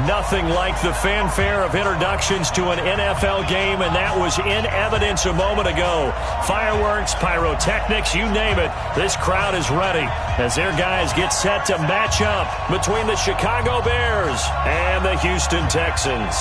Nothing like the fanfare of introductions to an NFL game, and that was in evidence a moment ago. Fireworks, pyrotechnics, you name it. This crowd is ready as their guys get set to match up between the Chicago Bears and the Houston Texans.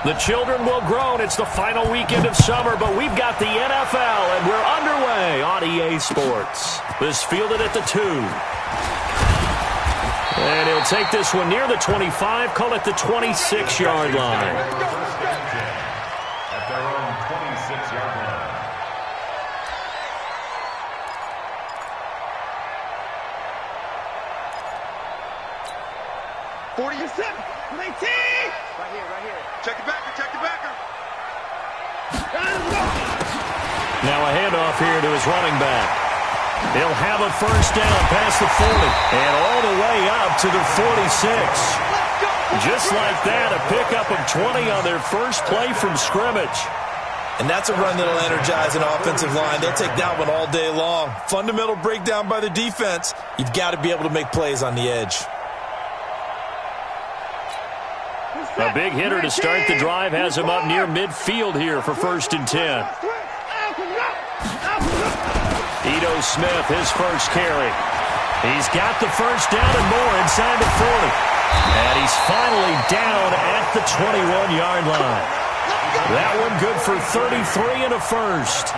The children will groan. It's the final weekend of summer, but we've got the NFL, and we're underway on EA Sports. This fielded at the 2. And he'll take this one near the 25, call it the 26-yard line. At their own 26-yard line. Check the backer, check the backer. Now a handoff here to his running back. He'll have a first down past the 40 and all the way up to the 46. Just like that, a pickup of 20 on their first play from scrimmage. And that's a run that'll energize an offensive line. They'll take that one all day long. Fundamental breakdown by the defense. You've got to be able to make plays on the edge. A big hitter to start the drive has him up near midfield here for 1st and 10. Ito Smith, his first carry. He's got the first down and more inside the 40. And he's finally down at the 21-yard line. That one good for 33 and a first.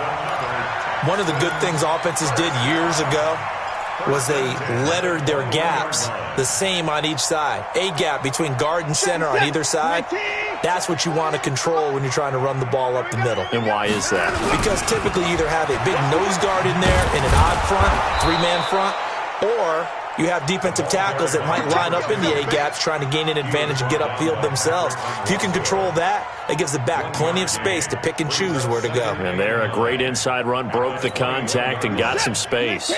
One of the good things offenses did years ago was they lettered their gaps the same on each side. A gap between guard and center on either side. That's what you want to control when you're trying to run the ball up the middle. And why is that? Because typically you either have a big nose guard in there in an odd front, 3-man front, or you have defensive tackles that might line up in the A-gaps trying to gain an advantage and get upfield themselves. If you can control that, it gives the back plenty of space to pick and choose where to go. And there, a great inside run, broke the contact and got some space.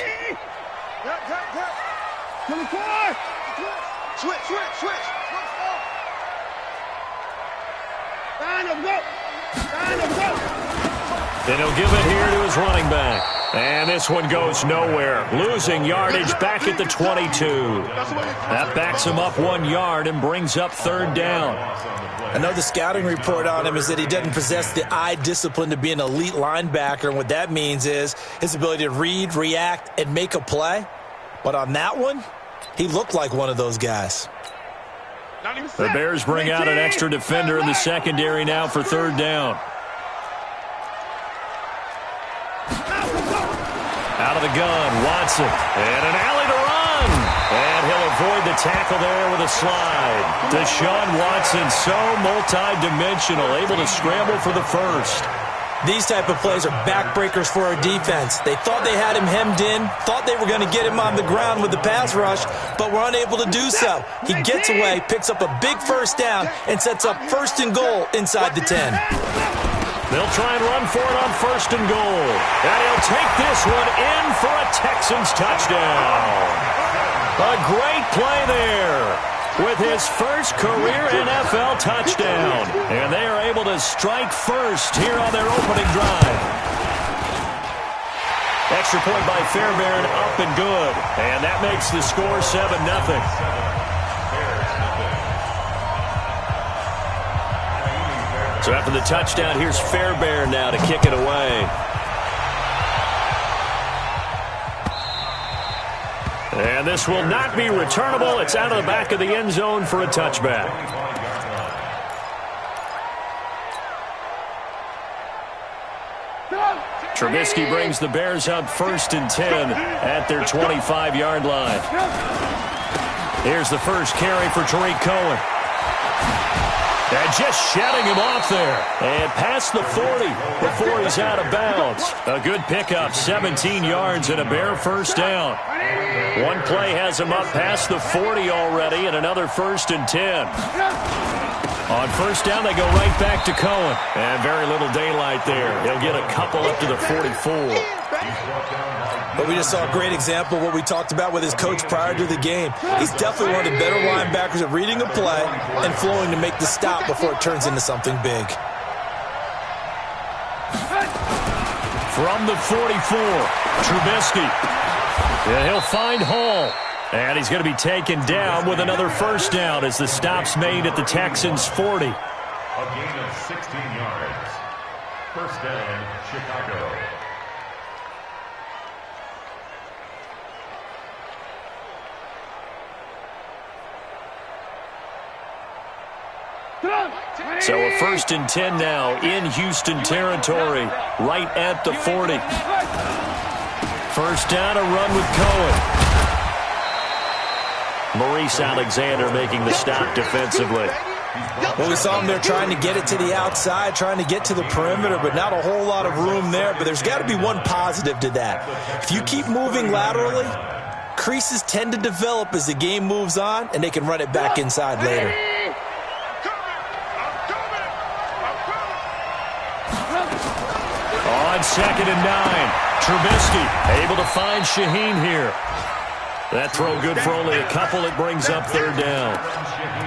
Switch. Then he'll give it here to his running back. And this one goes nowhere. Losing yardage back at the 22. That backs him up 1 yard and brings up 3rd down. I know the scouting report on him is that he doesn't possess the eye discipline to be an elite linebacker. And what that means is his ability to read, react, and make a play. But on that one, he looked like one of those guys. The Bears bring out an extra defender in the secondary now for 3rd down. Out of the gun, Watson. And an alley to run. And he'll avoid the tackle there with a slide. Deshaun Watson, so multi-dimensional, able to scramble for the first. These type of plays are backbreakers for our defense. They thought they had him hemmed in, thought they were going to get him on the ground with the pass rush, but were unable to do so. He gets away, picks up a big first down, and sets up 1st and goal inside the 10. They'll try and run for it on 1st and goal. And he'll take this one in for a Texans touchdown. A great play there with his first career NFL touchdown. And they are able to strike first here on their opening drive. Extra point by Fairbairn, up and good. And that makes the score 7-0. So after the touchdown, here's Fairbairn now to kick it away. And this will not be returnable. It's out of the back of the end zone for a touchback. Trubisky brings the Bears up 1st and 10 at their 25-yard line. Here's the first carry for Tariq Cohen. And just shutting him off there. And past the 40 before he's out of bounds. A good pickup, 17 yards and a Bear first down. One play has him up past the 40 already and another 1st and 10. On first down, they go right back to Cohen. And very little daylight there. He'll get a couple up to the 44. But we just saw a great example of what we talked about with his coach prior to the game. He's definitely one of the better linebackers at reading a play and flowing to make the stop before it turns into something big. From the 44, Trubisky. And he'll find Hall. And he's going to be taken down with another first down as the stop's made at the Texans' 40. A gain of 16 yards. First down, Chicago. So a first and 10 now in Houston territory, right at the 40. First down, a run with Cohen. Maurice Alexander making the stop defensively. Well, we saw him there trying to get it to the outside, trying to get to the perimeter, but not a whole lot of room there. But there's got to be one positive to that. If you keep moving laterally, creases tend to develop as the game moves on, and they can run it back inside later. On second and 9, Trubisky able to find Shaheen here. That throw good for only a couple. It brings up third down.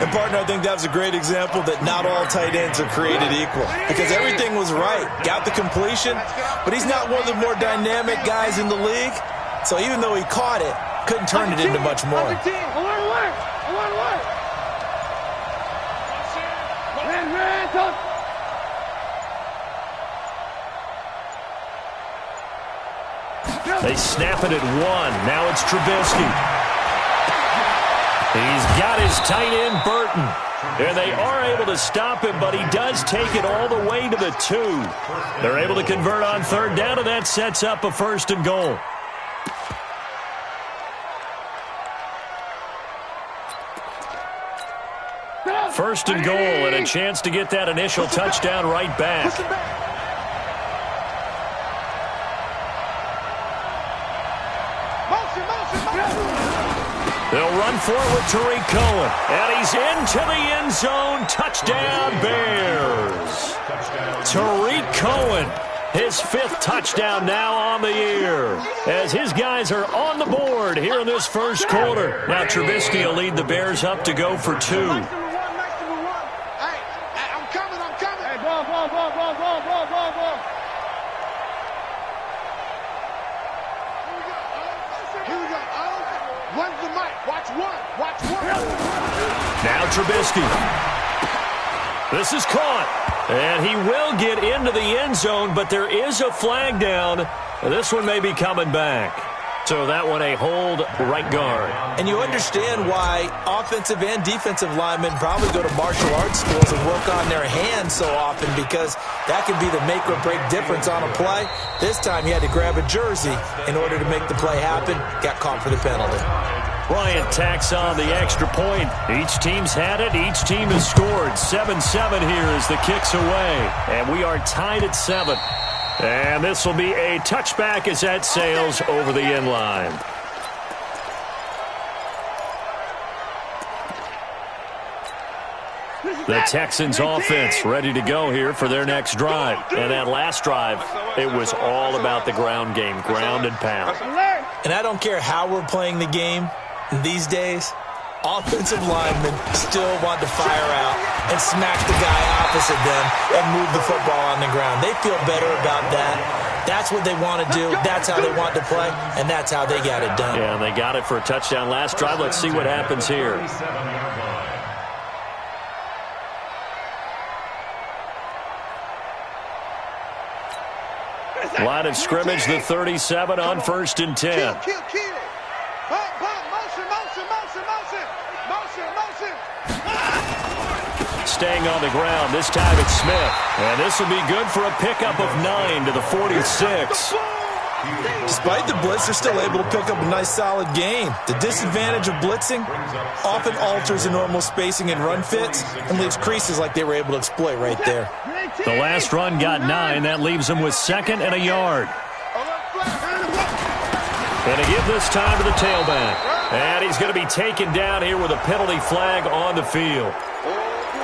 And, partner, I think that was a great example that not all tight ends are created equal because everything was right. Got the completion, but he's not one of the more dynamic guys in the league. So even though he caught it, couldn't turn it into much more. They snap it at 1. Now it's Trubisky. He's got his tight end, Burton. And they are able to stop him, but he does take it all the way to the 2. They're able to convert on third down, and that sets up a first and goal. First and goal, and a chance to get that initial touchdown right back. They'll run for it with Tariq Cohen. And he's into the end zone. Touchdown, Bears. Tariq Cohen, his 5th touchdown now on the year. As his guys are on the board here in this first quarter. Now Trubisky will lead the Bears up to go for 2. Now Trubisky. This is caught. And he will get into the end zone, but there is a flag down. This one may be coming back. So that one a hold right guard. And you understand why offensive and defensive linemen probably go to martial arts schools and work on their hands so often because that can be the make or break difference on a play. This time he had to grab a jersey in order to make the play happen. Got caught for the penalty. Bryant tacks on the extra point. Each team's had it. Each team has scored. 7-7 here as the kick's away. And we are tied at 7. And this will be a touchback as that sails over the end line. The Texans offense ready to go here for their next drive. And that last drive, it was all about the ground game, ground and pound. And I don't care how we're playing the game these days, offensive linemen still want to fire out and smack the guy opposite them and move the football on the ground. They feel better about that. That's what they want to do. That's how they want to play, and that's how they got it done. Yeah, and they got it for a touchdown last drive. Let's see what happens here. Line of scrimmage, the 37 on first and 10. Staying on the ground. This time it's Smith. And this will be good for a pickup of 9 to the 46. Despite the blitz, they're still able to pick up a nice, solid gain. The disadvantage of blitzing often alters the normal spacing and run fits and leaves creases like they were able to exploit right there. The last run got 9. That leaves him with 2nd and a yard. And to give this time to the tailback. And he's going to be taken down here with a penalty flag on the field.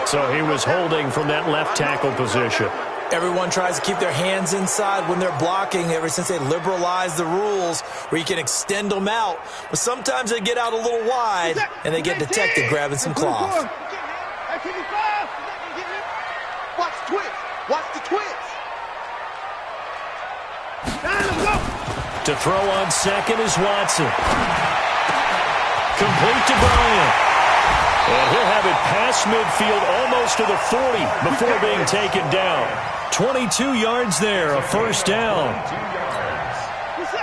So he was holding from that left tackle position. Everyone tries to keep their hands inside when they're blocking ever since they liberalized the rules where you can extend them out. But sometimes they get out a little wide and they get detected grabbing some cloth. Watch the twist. Watch the twist. To throw on second is Watson. Complete to Bryant. And he'll have it past midfield almost to the 40 before being taken down. 22 yards there, a first down.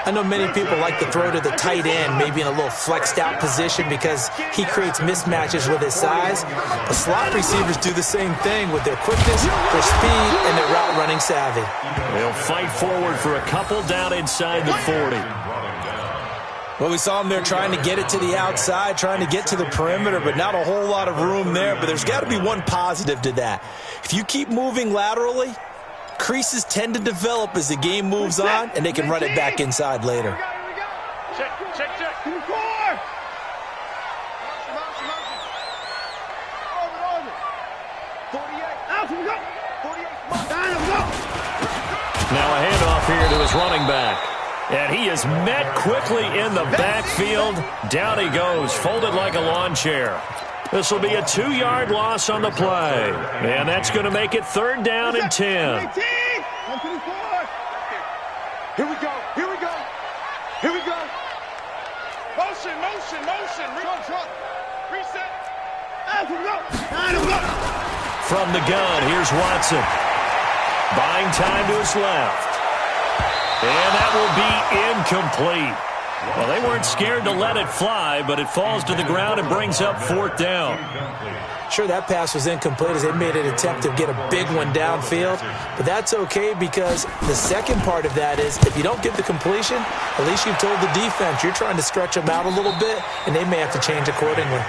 I know many people like to throw to the tight end, maybe in a little flexed out position because he creates mismatches with his size. But slot receivers do the same thing with their quickness, their speed, and their route running savvy. They'll fight forward for a couple down inside the 40. Well, we saw him there trying to get it to the outside, trying to get to the perimeter, but not a whole lot of room there. But there's got to be one positive to that. If you keep moving laterally, creases tend to develop as the game moves on, and they can run it back inside later. Check. Now a handoff here to his running back. And he is met quickly in the backfield. Down he goes, folded like a lawn chair. This will be a 2-yard loss on the play. And that's going to make it third down and 10. Here we go. Motion. Reset. From the gun, here's Watson. Buying time to his left. And that will be incomplete. Well, they weren't scared to let it fly, but it falls to the ground and brings up fourth down. Sure, that pass was incomplete as they made an attempt to get a big one downfield, but that's okay because the second part of that is if you don't get the completion, at least you've told the defense you're trying to stretch them out a little bit, and they may have to change accordingly.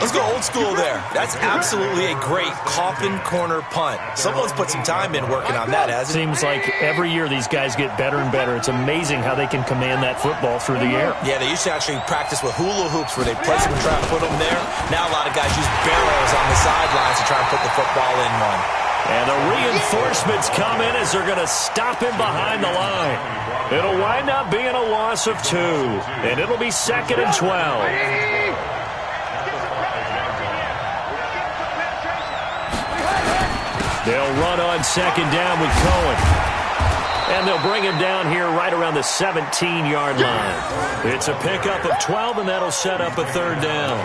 Let's go old school there. That's absolutely a great coffin corner punt. Someone's put some time in working on that, hasn't it? Seems like every year these guys get better and better. It's amazing how they can command that football through the air. Yeah, they used to actually practice with hula hoops where they place them and try to put them there. Now a lot of guys use barrels on the sidelines to try and put the football in one. And the reinforcements come in as they're going to stop him behind the line. It'll wind up being a loss of 2, and it'll be 2nd and 12. They'll run on second down with Cohen. And they'll bring him down here right around the 17-yard line. It's a pickup of 12, and that'll set up a third down.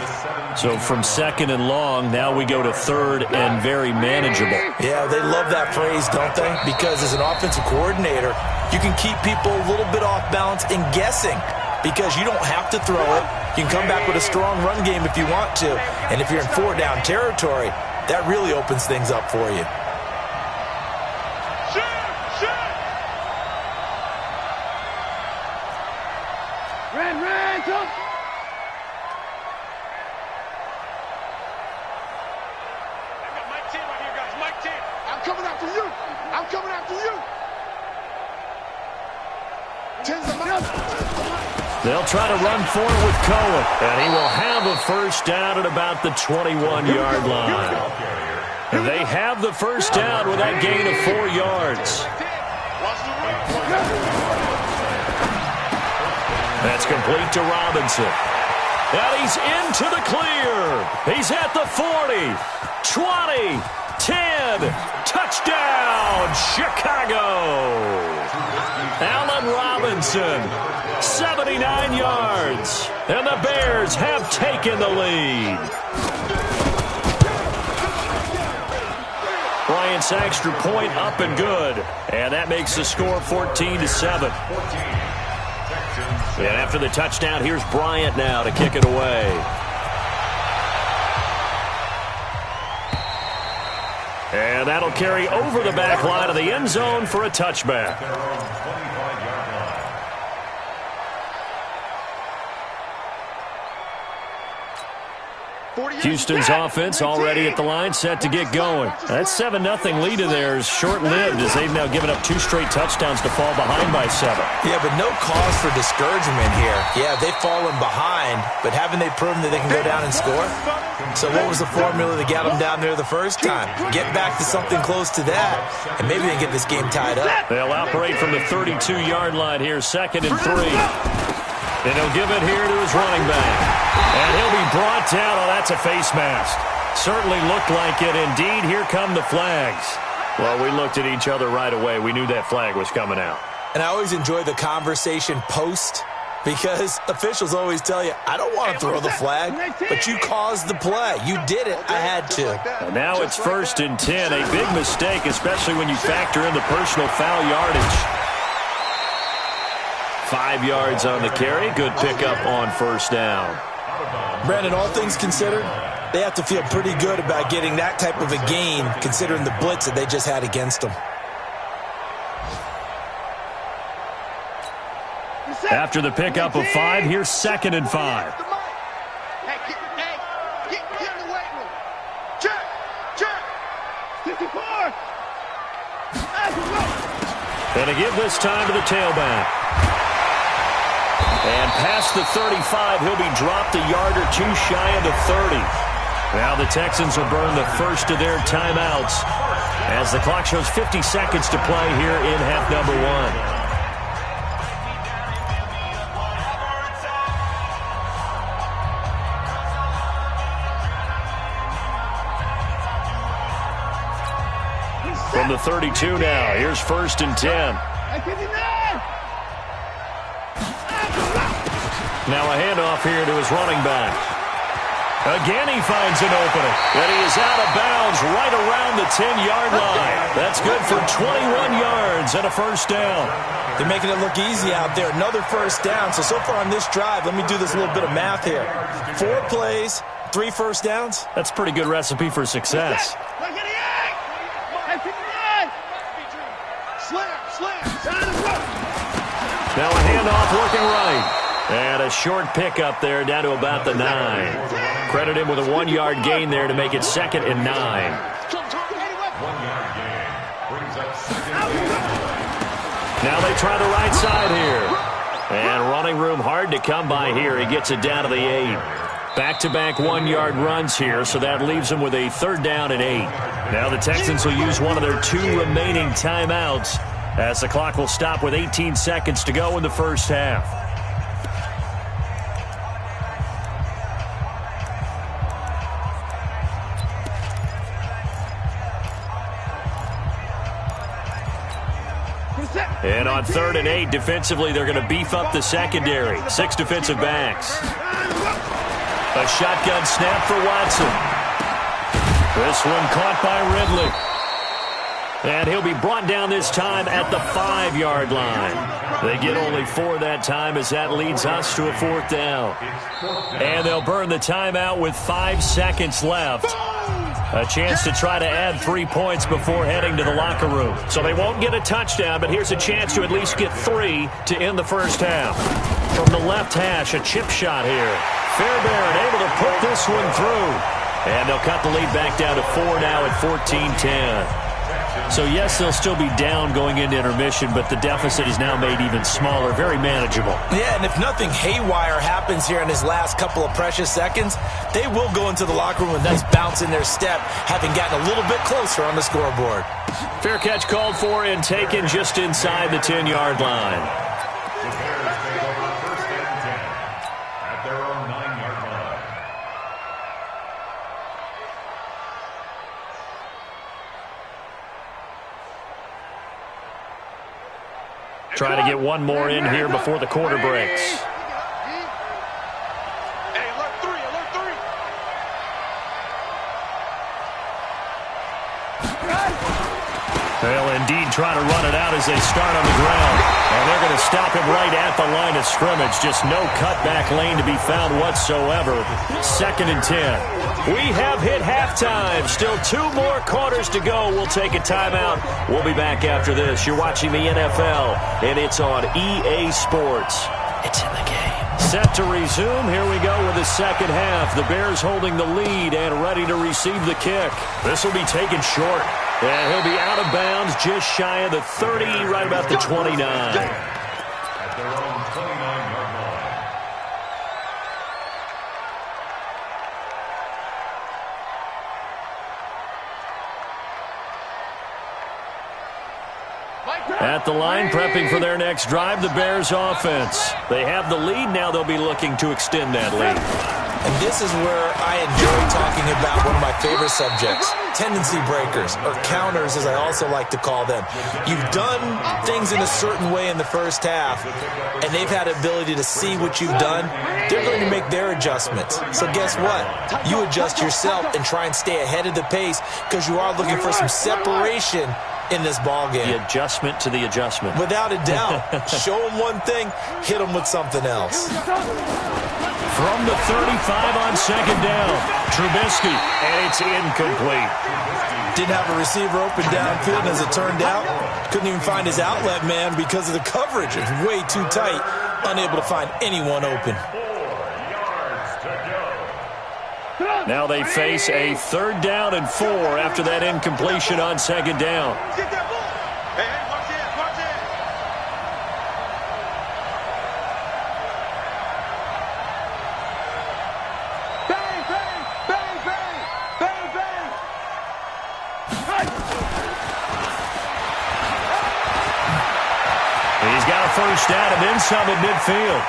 So from second and long, now we go to third and very manageable. Yeah, they love that phrase, don't they? Because as an offensive coordinator, you can keep people a little bit off balance and guessing because you don't have to throw it. You can come back with a strong run game if you want to. And if you're in 4-down territory, that really opens things up for you. They'll try to run forward with Cohen, and he will have a first down at about the 21-yard line. And they have the first down with that gain of 4 yards. That's complete to Robinson. And he's into the clear. He's at the 40, 20, 10, touchdown, Chicago. Allen Robinson, 79 yards, and the Bears have taken the lead. Bryant's extra point up and good, and that makes the score 14-7. And after the touchdown, here's Bryant now to kick it away. And that'll carry over the back line of the end zone for a touchback. Houston's offense already at the line, set to get going. That 7-0 lead of theirs short-lived as they've now given up 2 straight touchdowns to fall behind by 7. Yeah, but no cause for discouragement here. Yeah, they've fallen behind, but haven't they proven that they can go down and score? So what was the formula that got them down there the first time? Get back to something close to that, and maybe they can get this game tied up. They'll operate from the 32-yard line here, 2nd and 3. And he'll give it here to his running back. And he'll be brought down. Oh, that's a face mask. Certainly looked like it. Indeed, here come the flags. Well, we looked at each other right away. We knew that flag was coming out. And I always enjoy the conversation post because officials always tell you, I don't want to throw the flag, but you caused the play. You did it. I had to. And now it's 1st and 10. A big mistake, especially when you factor in the personal foul yardage. 5 yards on the carry. Good pickup on 1st down. Brandon, all things considered, they have to feel pretty good about getting that type of a gain considering the blitz that they just had against them. After the pickup of 5, here's 2nd and 5. Hey, get in the weight room. Check. 54. And to give this time to the tailback. And past the 35, he'll be dropped a yard or 2 shy of the 30. Now the Texans will burn the first of their timeouts as the clock shows 50 seconds to play here in half number 1. From the 32 now, here's 1st and 10. Now a handoff here to his running back. Again he finds an opening. And he is out of bounds right around the 10-yard line. That's good for 21 yards and a 1st down. They're making it look easy out there. Another 1st down. So far on this drive, let me do this little bit of math here. 4 plays, 3 1st downs. That's a pretty good recipe for success. Now a handoff working right. And a short pickup there down to about the 9. Credit him with a 1-yard gain there to make it 2nd and 9. 1-yard gain brings up 2nd and 9. Now they try the right side here. And running room hard to come by here. He gets it down to the 8. Back-to-back 1-yard runs here, so that leaves him with a 3rd down and 8. Now the Texans will use one of their 2 remaining timeouts as the clock will stop with 18 seconds to go in the 1st half. And on 3rd and 8, defensively, they're going to beef up the secondary. 6 defensive backs. A shotgun snap for Watson. This one caught by Ridley. And he'll be brought down this time at the 5-yard line. They get only 4 that time as that leads us to a 4th down. And they'll burn the timeout with 5 seconds left. A chance to try to add 3 points before heading to the locker room. So they won't get a touchdown, but here's a chance to at least get 3 to end the 1st half. From the left hash, a chip shot here. Fairbairn able to put this one through. And they'll cut the lead back down to 4 now at 14-10. So, yes, they'll still be down going into intermission, but the deficit is now made even smaller, very manageable. Yeah, and if nothing haywire happens here in his last couple of precious seconds, they will go into the locker room with a nice bounce in their step, having gotten a little bit closer on the scoreboard. Fair catch called for and taken just inside the 10-yard line. The Bears take over 1st and 10 at their own 9-yard line. Try to get one more in here before the quarter breaks. Hey, alert 3, alert 3. They'll indeed try to run it out as they start on the ground. And they're going to stop him right at the line of scrimmage. Just no cutback lane to be found whatsoever. 2nd and 10. We have hit halftime. Still 2 more quarters to go. We'll take a timeout. We'll be back after this. You're watching the NFL, and it's on EA Sports. It's in the game. Set to resume. Here we go with the second half. The Bears holding the lead and ready to receive the kick. This will be taken short. And he'll be out of bounds just shy of the 30, right about the 29. At their own 29-yard line. At the line, prepping for their next drive, the Bears offense. They have the lead. Now they'll be looking to extend that lead. And this is where I enjoy talking about one of my favorite subjects, tendency breakers, or counters as I also like to call them. You've done things in a certain way in the first half, and they've had the ability to see what you've done. They're going to make their adjustments. So guess what? You adjust yourself and try and stay ahead of the pace because you are looking for some separation in this ball game. The adjustment to the adjustment. Without a doubt. Show them one thing, hit them with something else. From the 35 on second down, Trubisky, and it's incomplete. Didn't have a receiver open downfield, and as it turned out, couldn't even find his outlet man because of the coverage. It's way too tight, unable to find anyone open. Now they face a 3rd down and 4 after that incompletion on second down. Get that ball. Hey, watch it, watch it. Bang, bang, bang, bang, bang, bang. He's got a first down and then some at midfield.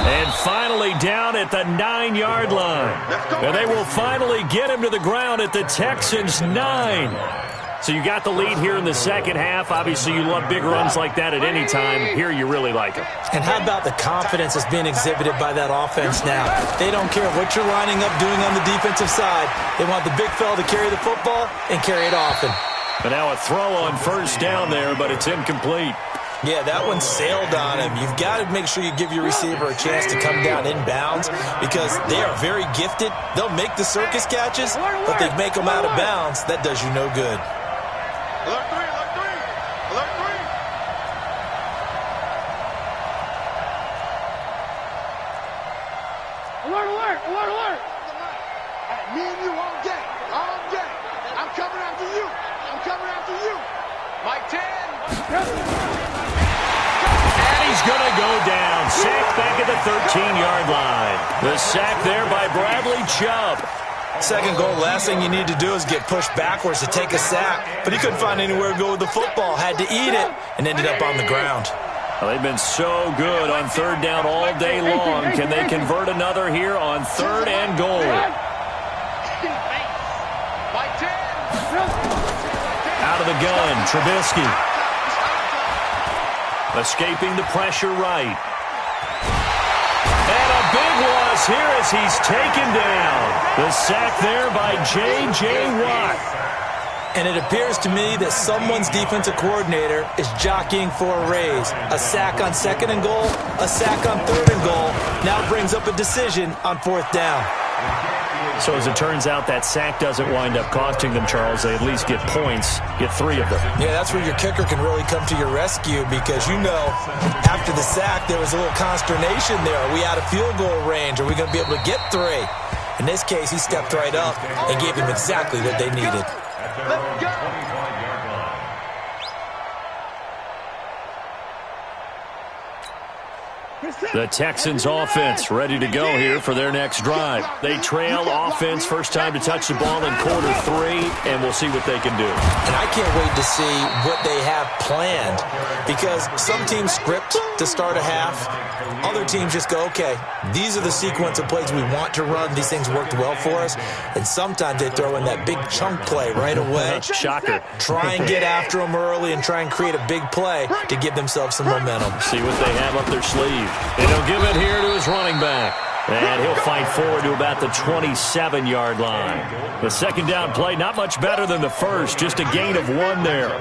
And finally down at the 9-yard line. And they will finally get him to the ground at the Texans' 9. So you got the lead here in the second half. Obviously, you love big runs like that at any time. Here, you really like them. And how about the confidence that's being exhibited by that offense now? They don't care what you're lining up doing on the defensive side. They want the big fella to carry the football and carry it often. But now a throw on first down there, but it's incomplete. Yeah, that one sailed on him. You've got to make sure you give your receiver a chance to come down inbounds because they are very gifted. They'll make the circus catches, but they make them out of bounds. That does you no good. Alert 3, alert 3, alert 3. Alert, alert, alert, alert. Hey, me and you all day, all day. I'm coming after you. I'm coming after you. Mike 10. He's going to go down. Sacked back at the 13-yard line. The sack there by Bradley Chubb. Second goal, last thing you need to do is get pushed backwards to take a sack. But he couldn't find anywhere to go with the football. Had to eat it and ended up on the ground. Well, they've been so good on 3rd down all day long. Can they convert another here on 3rd and goal? Out of the gun, Trubisky. Escaping the pressure right. And a big loss here as he's taken down. The sack there by J.J. Watt. And it appears to me that someone's defensive coordinator is jockeying for a raise. A sack on 2nd and goal, a sack on 3rd and goal. Now brings up a decision on 4th down. So as it turns out, that sack doesn't wind up costing them, Charles. They at least get points, get 3 of them. Yeah, that's where your kicker can really come to your rescue because, you know, after the sack, there was a little consternation there. Are we out of field goal range? Are we going to be able to get 3? In this case, he stepped right up and gave them exactly what they needed. Let's go. 25-yard line. The Texans offense ready to go here for their next drive. They trail offense, first time to touch the ball in quarter 3, and we'll see what they can do. And I can't wait to see what they have planned because some teams script to start a half. Other teams just go, okay, these are the sequence of plays we want to run. These things worked well for us. And sometimes they throw in that big chunk play right away. Shocker. Try and get after them early and try and create a big play to give themselves some momentum. See what they have up their sleeve. And he'll give it here to his running back. And he'll fight forward to about the 27-yard line. The second down play, not much better than the first, just a gain of 1 there.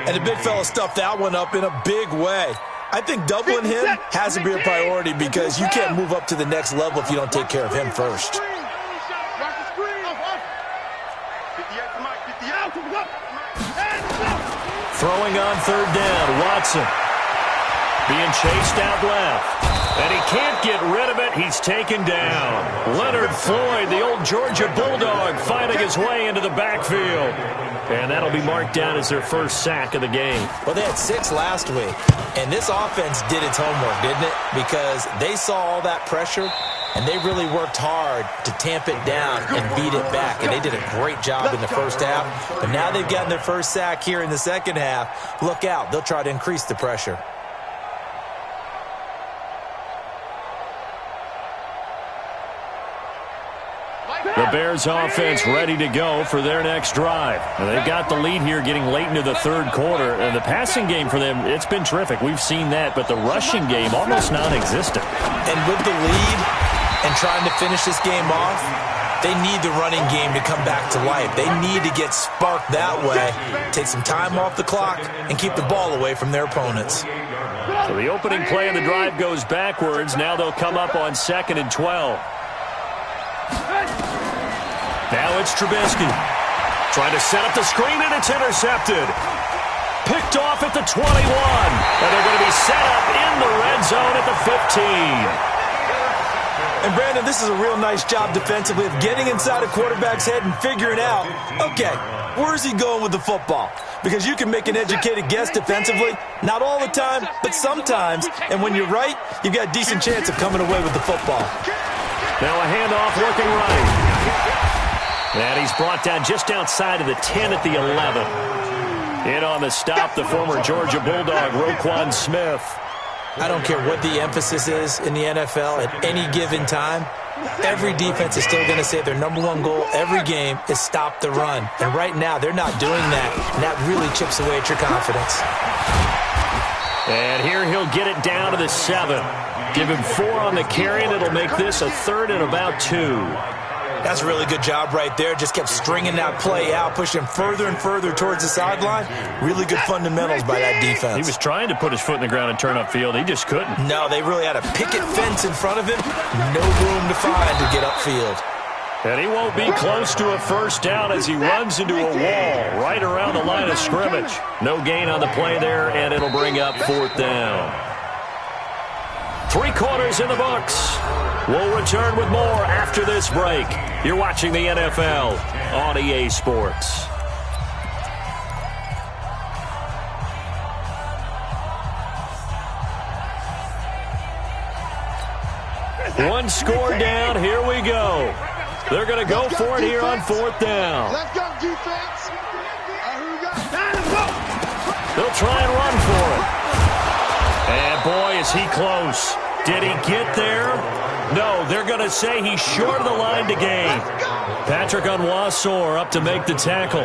And the big fella stuffed that one up in a big way. I think doubling him has to be a priority because you can't move up to the next level if you don't take care of him first. Throwing on 3rd down, Watson. Being chased out left. And he can't get rid of it. He's taken down. Leonard Floyd, the old Georgia Bulldog, fighting his way into the backfield. And that'll be marked down as their first sack of the game. Well, they had 6 last week. And this offense did its homework, didn't it? Because they saw all that pressure, and they really worked hard to tamp it down and beat it back. And they did a great job in the first half. But now they've gotten their first sack here in the second half. Look out. They'll try to increase the pressure. The Bears offense ready to go for their next drive. And they've got the lead here getting late into the third quarter. And the passing game for them, it's been terrific. We've seen that. But the rushing game, almost non-existent. And with the lead and trying to finish this game off, they need the running game to come back to life. They need to get sparked that way, take some time off the clock, and keep the ball away from their opponents. So the opening play of the drive goes backwards. Now they'll come up on 2nd and 12. Now it's Trubisky. Trying to set up the screen, and it's intercepted. Picked off at the 21. And they're going to be set up in the red zone at the 15. And, Brandon, this is a real nice job defensively of getting inside a quarterback's head and figuring out, okay, where's he going with the football? Because you can make an educated guess defensively. Not all the time, but sometimes. And when you're right, you've got a decent chance of coming away with the football. Now a handoff working right. And he's brought down just outside of the 10 at the 11. In on the stop, the former Georgia Bulldog, Roquan Smith. I don't care what the emphasis is in the NFL at any given time. Every defense is still going to say their number one goal every game is stop the run. And right now, they're not doing that, and that really chips away at your confidence. And here he'll get it down to the 7. Give him 4 on the carry, and it'll make this a 3rd and about 2. That's a really good job right there. Just kept stringing that play out, pushing further and further towards the sideline. Really good fundamentals by that defense. He was trying to put his foot in the ground and turn upfield. He just couldn't. No, they really had a picket fence in front of him. No room to find to get upfield. And he won't be close to a first down as he runs into a wall right around the line of scrimmage. No gain on the play there, and it'll bring up 4th down. 3 quarters in the books. We'll return with more after this break. You're watching the NFL on EA Sports. One score down. Here we go. They're going to go for it here on 4th down. Let's go, defense. Here we go. They'll try and run for it. And boy, is he close. Did he get there? No, they're going to say he's short of the line to gain. Patrick Onwuasor up to make the tackle.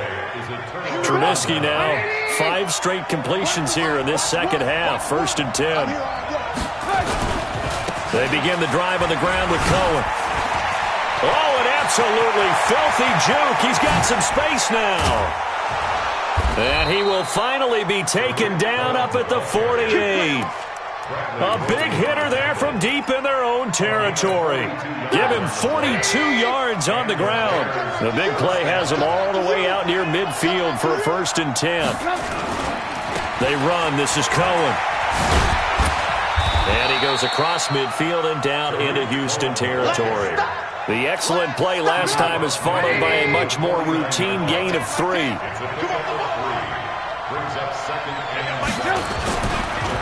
Trubisky now, 5 straight completions here in this second half. 1st and 10. They begin the drive on the ground with Cohen. Oh, an absolutely filthy juke. He's got some space now. And he will finally be taken down up at the 48. A big hitter there from deep in their own territory. Give him 42 yards on the ground. The big play has him all the way out near midfield for a 1st and 10. They run. This is Cohen. And he goes across midfield and down into Houston territory. The excellent play last time is followed by a much more routine gain of 3.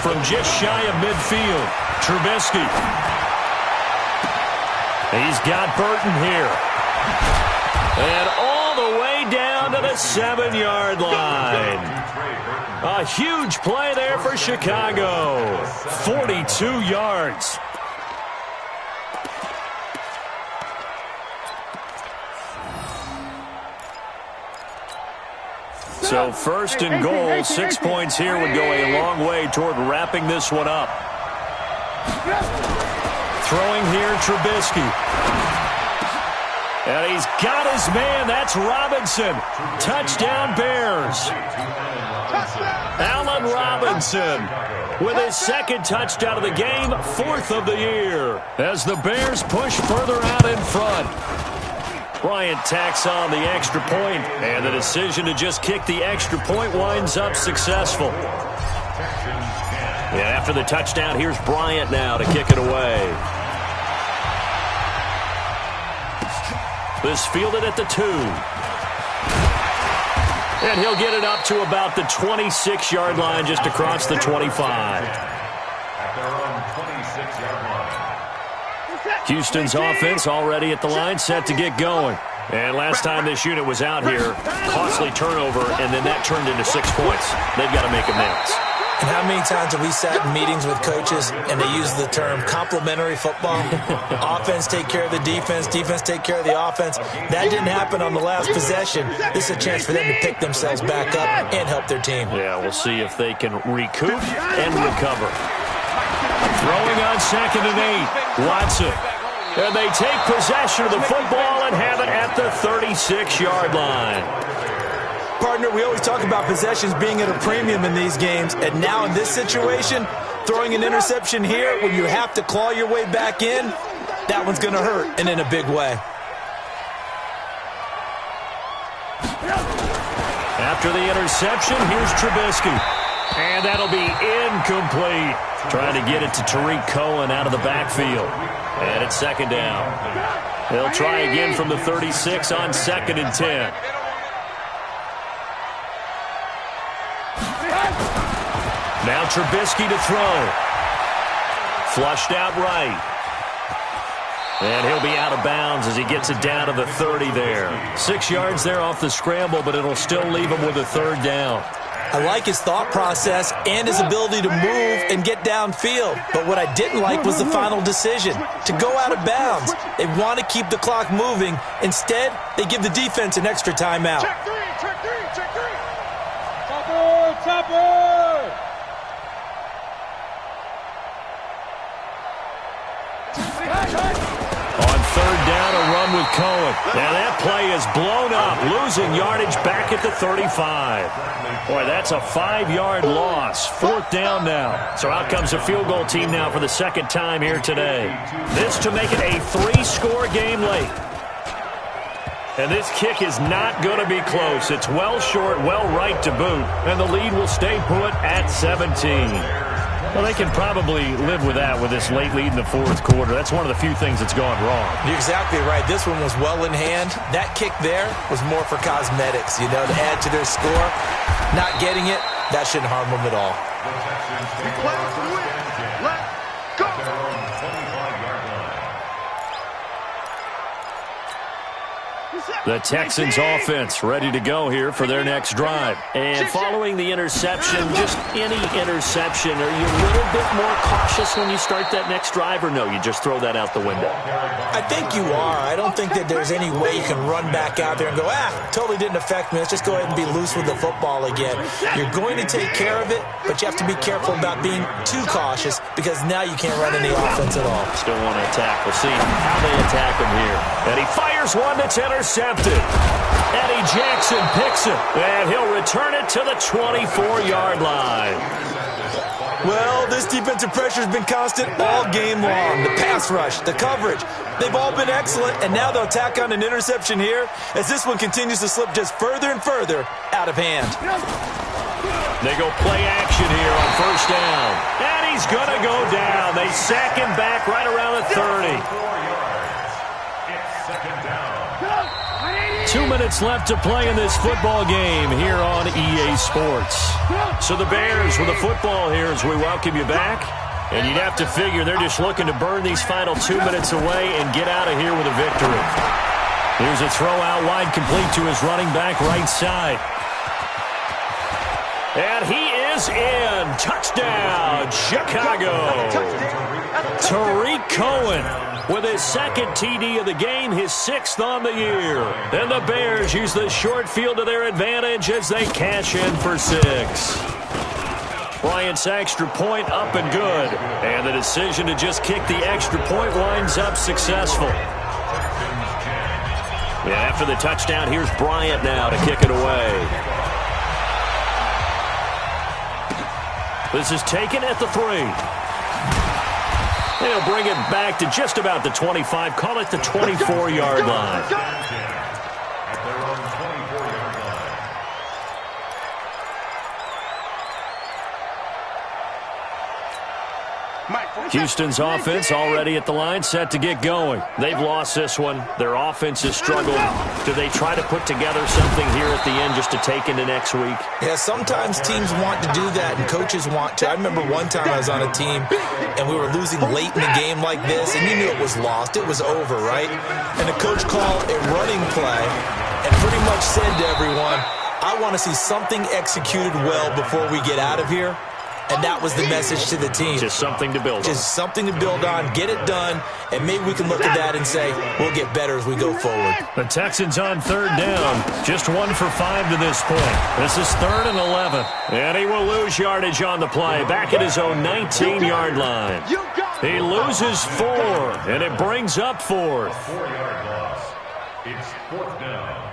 From just shy of midfield, Trubisky. He's got Burton here. And all the way down to the 7-yard line. A huge play there for Chicago. 42 yards. So 1st and goal, 6 points here would go a long way toward wrapping this one up. Throwing here, Trubisky. And he's got his man. That's Robinson. Touchdown, Bears. Allen Robinson with his 2nd touchdown of the game, 4th of the year. As the Bears push further out in front. Bryant tacks on the extra point, and the decision to just kick the extra point winds up successful. Yeah, after the touchdown, here's Bryant now to kick it away. This fielded at the 2. And he'll get it up to about the 26-yard line, just across the 25. At their own 26-yard line. Houston's offense already at the line, set to get going. And last time this unit was out here, costly turnover, and then that turned into 6 points. They've got to make amends. And how many times have we sat in meetings with coaches and they use the term complementary football? Offense take care of the defense, defense take care of the offense. That didn't happen on the last possession. This is a chance for them to pick themselves back up and help their team. Yeah, we'll see if they can recoup and recover. Throwing on 2nd and 8. Watson. And they take possession of the football and have it at the 36-yard line. Partner, we always talk about possessions being at a premium in these games, and now in this situation, throwing an interception here when you have to claw your way back in, that one's going to hurt, and in a big way. After the interception, here's Trubisky. And that'll be incomplete. Trying to get it to Tariq Cohen out of the backfield. And it's 2nd down. They'll try again from the 36 on 2nd and 10. Now Trubisky to throw. Flushed out right. And he'll be out of bounds as he gets it down to the 30 there. 6 yards there off the scramble, but it'll still leave him with a 3rd down. I like his thought process and his ability to move and get downfield. But what I didn't like was the final decision, to go out of bounds. They want to keep the clock moving. Instead, they give the defense an extra timeout. Check 3, check 3, check 3. Chopper! On 3rd down, a run with Cohen. Now that play is blown up, losing yardage back at the 35. Boy, that's a 5-yard loss. 4th down now. So out comes the field goal team now for the 2nd time here today. This to make it a 3-score game late. And this kick is not going to be close. It's well short, well right to boot. And the lead will stay put at 17. Well, they can probably live with that with this late lead in the 4th quarter. That's one of the few things that's gone wrong. You're exactly right. This one was well in hand. That kick there was more for cosmetics, to add to their score. Not getting it, that shouldn't harm them at all. Let's win. Let's go. At their own 25-yard line. The Texans offense ready to go here for their next drive. And following the interception, just any interception, are you a little bit more cautious when you start that next drive, or no, you just throw that out the window? I think you are. I don't think that there's any way you can run back out there and go, totally didn't affect me. Let's just go ahead and be loose with the football again. You're going to take care of it, but you have to be careful about being too cautious because now you can't run any offense at all. Still want to attack. We'll see how they attack him here. And he fires one that's intercepted. Eddie Jackson picks it, and he'll return it to the 24-yard line. Well, this defensive pressure has been constant all game long. The pass rush, the coverage, they've all been excellent, and now they'll tack on an interception here as this one continues to slip just further and further out of hand. They go play action here on 1st down, and he's going to go down. They sack him back right around the 30. 4 yards. It's 2nd down. 2 minutes left to play in this football game here on EA Sports. So the Bears with the football here as we welcome you back. And you'd have to figure they're just looking to burn these final 2 minutes away and get out of here with a victory. Here's a throw out wide, complete to his running back right side. And he is in. Touchdown, Chicago. Tariq Cohen with his 2nd TD of the game, his 6th on the year. And the Bears use the short field to their advantage as they cash in for 6. Bryant's extra point up and good. And the decision to just kick the extra point winds up successful. Yeah, after the touchdown, here's Bryant now to kick it away. This is taken at the 3. They'll bring it back to just about the 25. Call it the 24-yard line. At their own 24-yard line. Houston's offense already at the line, set to get going. They've lost this one. Their offense has struggled. Do they try to put together something here at the end just to take into next week? Yeah, sometimes teams want to do that and coaches want to. I remember one time I was on a team and we were losing late in the game like this, and you knew it was lost. It was over, right? And the coach called a running play and pretty much said to everyone, I want to see something executed well before we get out of here. And that was the message to the team. Just something to build on. Just something to build on, get it done, and maybe we can look at that and say, we'll get better as we go forward. The Texans on third down. Just 1 for 5 to this point. This is 3rd and 11. And he will lose yardage on the play. Back at his own 19-yard line. He loses 4, and it brings up 4th. 4-yard loss. It's 4th down.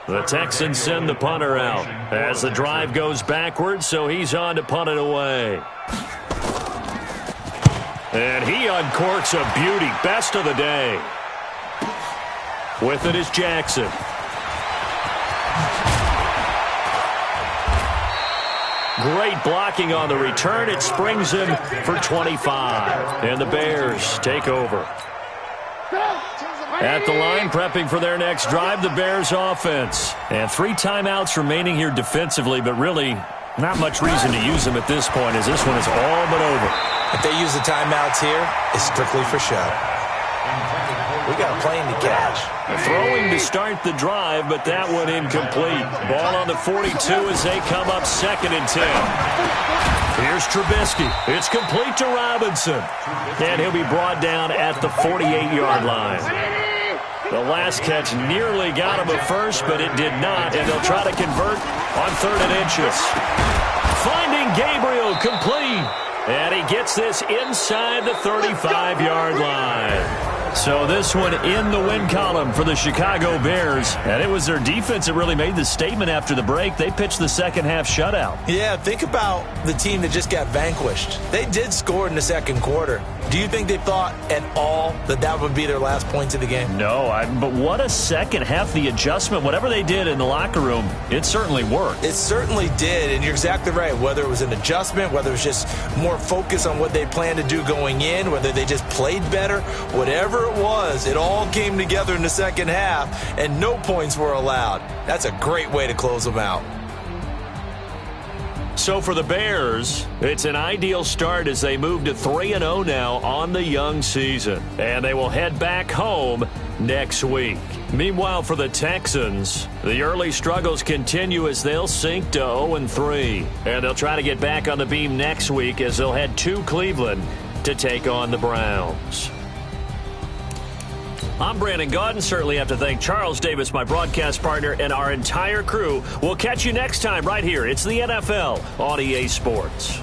The Texans send the punter out as the drive goes backwards, so he's on to punt it away. And he uncorks a beauty. Best of the day. With it is Jackson. Great blocking on the return. It springs him for 25. And the Bears take over. At the line, prepping for their next drive, the Bears offense. And 3 timeouts remaining here defensively, but really not much reason to use them at this point, as this one is all but over. If they use the timeouts here, it's strictly for show. We got a plane to catch. Throwing to start the drive, but that one incomplete. Ball on the 42 as they come up 2nd and 10. Here's Trubisky. It's complete to Robinson. And he'll be brought down at the 48-yard line. The last catch nearly got him a first, but it did not. And they'll try to convert on 3rd and inches. Finding Gabriel complete. And he gets this inside the 35-yard line. So this one in the win column for the Chicago Bears. And it was their defense that really made the statement after the break. They pitched the second half shutout. Yeah, think about the team that just got vanquished. They did score in the second quarter. Do you think they thought at all that that would be their last points of the game? No, but what a second half. The adjustment, whatever they did in the locker room, it certainly worked. It certainly did, and you're exactly right. Whether it was an adjustment, whether it was just more focus on what they planned to do going in, whether they just played better, whatever it was, it all came together in the second half, and no points were allowed. That's a great way to close them out. So for the Bears, it's an ideal start as they move to 3-0 now on the young season. And they will head back home next week. Meanwhile, for the Texans, the early struggles continue as they'll sink to 0-3. And they'll try to get back on the beam next week as they'll head to Cleveland to take on the Browns. I'm Brandon Gaudin. Certainly have to thank Charles Davis, my broadcast partner, and our entire crew. We'll catch you next time right here. It's the NFL on EA Sports.